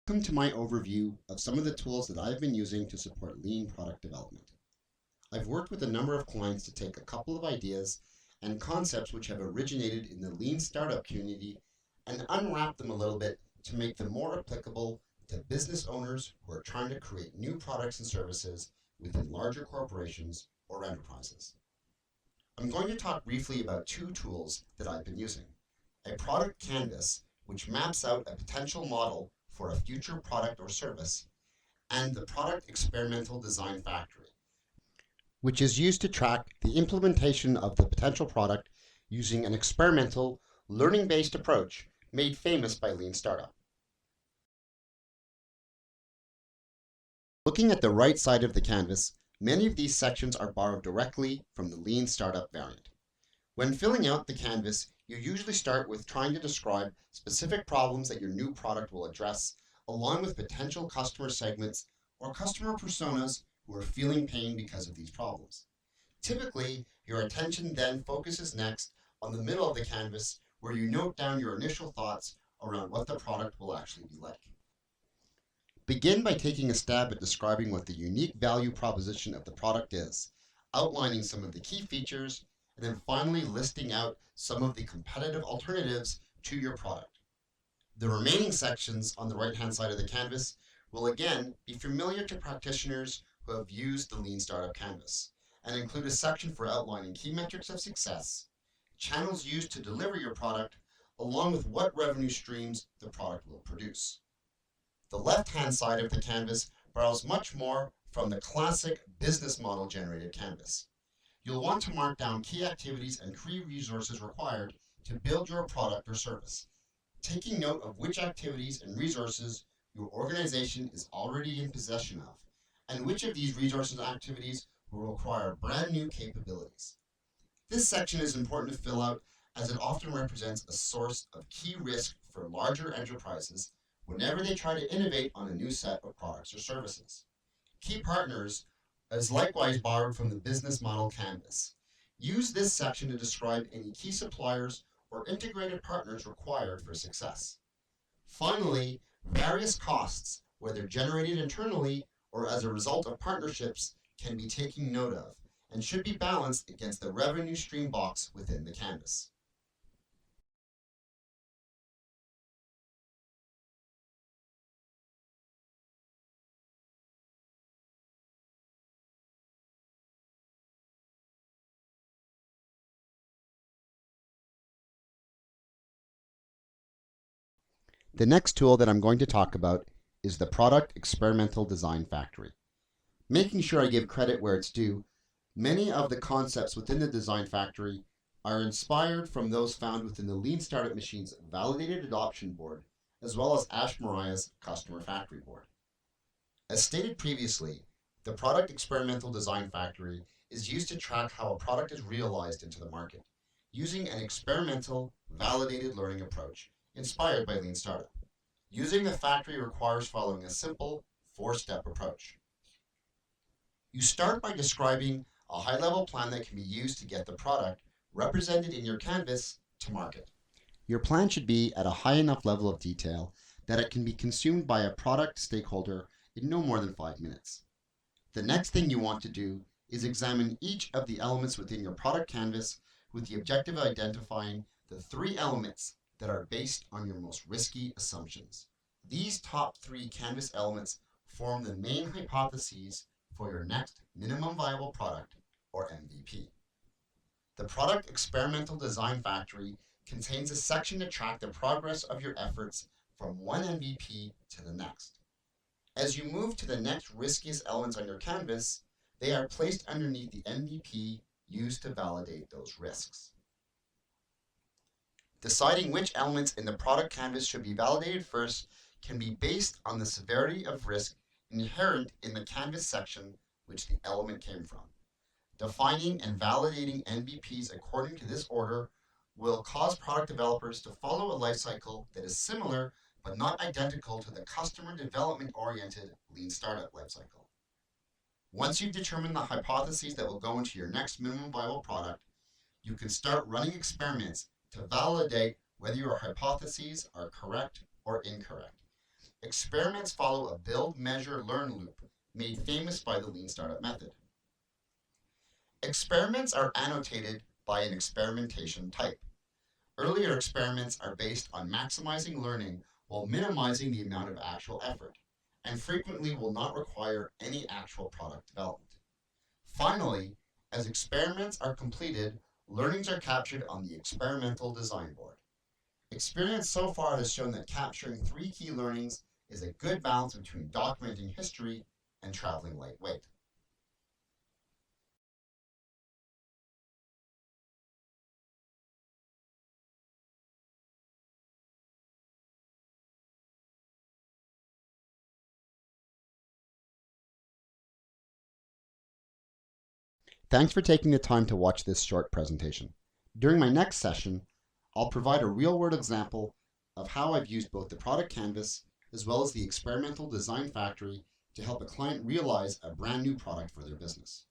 Welcome to my overview of some of the tools that I've been using to support lean product development. I've worked with a number of clients to take a couple of ideas and concepts which have originated in the lean startup community and unwrap them a little bit to make them more applicable to business owners who are trying to create new products and services within larger corporations or enterprises. I'm going to talk briefly about two tools that I've been using. A product canvas, which maps out a potential model for a future product or service, and the product experimental design factory, which is used to track the implementation of the potential product using an experimental, learning-based approach made famous by Lean Startup. Looking at the right side of the canvas, many of these sections are borrowed directly from the Lean Startup variant. When filling out the canvas, you usually start with trying to describe specific problems that your new product will address, along with potential customer segments or customer personas who are feeling pain because of these problems. Typically, your attention then focuses next on the middle of the canvas, where you note down your initial thoughts around what the product will actually be like. Begin by taking a stab at describing what the unique value proposition of the product is, outlining some of the key features, and then finally listing out some of the competitive alternatives to your product. The remaining sections on the right-hand side of the canvas will again be familiar to practitioners who have used the Lean Startup Canvas and include a section for outlining key metrics of success, channels used to deliver your product, along with what revenue streams the product will produce. The left-hand side of the canvas borrows much more from the classic business model generated canvas. You'll want to mark down key activities and key resources required to build your product or service, taking note of which activities and resources your organization is already in possession of, and which of these resources and activities will require brand new capabilities. This section is important to fill out as it often represents a source of key risk for larger enterprises whenever they try to innovate on a new set of products or services. Key partners is likewise borrowed from the business model canvas. Use this section to describe any key suppliers or integrated partners required for success. Finally, various costs, whether generated internally or as a result of partnerships, can be taken note of and should be balanced against the revenue stream box within the canvas. The next tool that I'm going to talk about is the Product Experimental Design Factory. Making sure I give credit where it's due, many of the concepts within the Design Factory are inspired from those found within the Lean Startup Machine's Validated Adoption Board, as well as Ash Mariah's Customer Factory Board. As stated previously, the Product Experimental Design Factory is used to track how a product is realized into the market, using an experimental, validated learning approach inspired by Lean Startup. Using the factory requires following a simple four-step approach. You start by describing a high-level plan that can be used to get the product represented in your canvas to market. Your plan should be at a high enough level of detail that it can be consumed by a product stakeholder in no more than 5 minutes. The next thing you want to do is examine each of the elements within your product canvas with the objective of identifying the 3 elements that are based on your most risky assumptions. These top 3 canvas elements form the main hypotheses for your next minimum viable product, or MVP. The Product Experimental Design Factory contains a section to track the progress of your efforts from one MVP to the next. As you move to the next riskiest elements on your canvas, they are placed underneath the MVP used to validate those risks. Deciding which elements in the product canvas should be validated first can be based on the severity of risk inherent in the canvas section which the element came from. Defining and validating MVPs according to this order will cause product developers to follow a lifecycle that is similar but not identical to the customer development oriented lean startup lifecycle. Once you've determined the hypotheses that will go into your next minimum viable product, you can start running experiments to validate whether your hypotheses are correct or incorrect. Experiments follow a build, measure, learn loop made famous by the Lean Startup method. Experiments are annotated by an experimentation type. Earlier experiments are based on maximizing learning while minimizing the amount of actual effort, and frequently will not require any actual product development. Finally, as experiments are completed, learnings are captured on the experimental design board. Experience so far has shown that capturing 3 key learnings is a good balance between documenting history and traveling lightweight. Thanks for taking the time to watch this short presentation. During my next session, I'll provide a real-world example of how I've used both the product canvas as well as the experimental design factory to help a client realize a brand new product for their business.